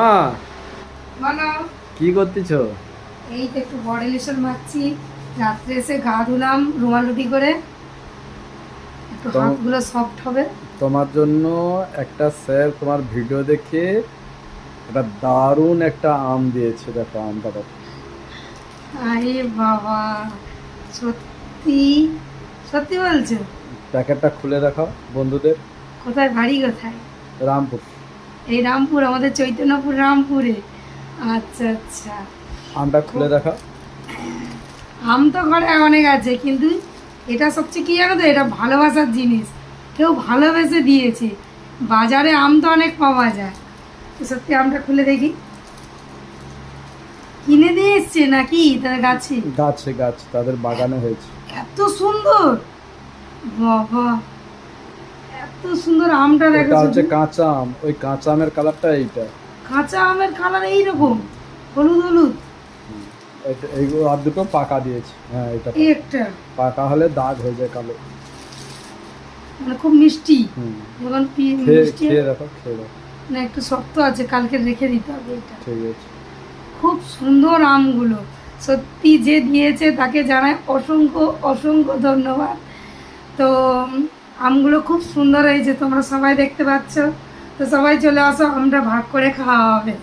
হ্যাঁ, বলো। কি করতেছো? এই তো একটু বডি লোশন মাখছি। রাত্রে এসে গা ধুলাম রুমাল রুটি করে, একটু তো- হাতগুলো সফট হবে। তোমার জন্য একটা স্যার তোমার ভিডিও দেখে একটা দারুণ একটা আম দিয়েছে, দেখো আমটা দেখো। আরে বাবা, সত্যি সত্যি বলছো? প্যাকেটটা খুলে দেখাও বন্ধুদের। কোথায়, বাড়ি কোথায়? রামপুর। এই রামপুর, আমাদের চৈতন্যপুর রামপুরে। আচ্ছা আচ্ছা। আমটা খুলে দেখাও। আম তো ঘরে অনেক আছে, কিন্তু এটা সবচেয়ে কি জানো তো, এটা ভালোবাসার জিনিস। কেউ ভালোবেসে দিয়েছে। বাজারে আম তো অনেক পাওয়া যায়, তো সত্যি আমটা খুলে দেখি। কিনে দিয়ে এসছে নাকি তার গাছে? গাছে গাছ, তাদের বাগানে হয়েছে। এত সুন্দর! বাবা, এত সুন্দর আমটা দেখো ওটা হচ্ছে শুধু। কাঁচা আম, ওই কাঁচা আমের কালারটা এইটা। কাঁচা আমের কালার এইরকম, হলুদ হলুদ। হুম। এইগুলো আর দুটো পাকা দিয়েছে, হ্যাঁ এটা এই পাকা। একটা পাকা হলে দাগ হয়ে যায় কালো। মানে খুব মিষ্টি। হুম। যখন খেয়ে মিষ্টি খেয়ে দেখো, খেয়ে দেখো। না, একটু শক্ত আছে, কালকে রেখে দিতে হবে এটা। ঠিক আছে। খুব সুন্দর আমগুলো। সত্যি যে দিয়েছে তাকে জানাই অসংখ্য অসংখ্য ধন্যবাদ। তো আমগুলো খুব সুন্দর হয়েছে, তোমরা সবাই দেখতে পাচ্ছ। তো সবাই চলে আসো, আমরা ভাগ করে খাওয়া হবে।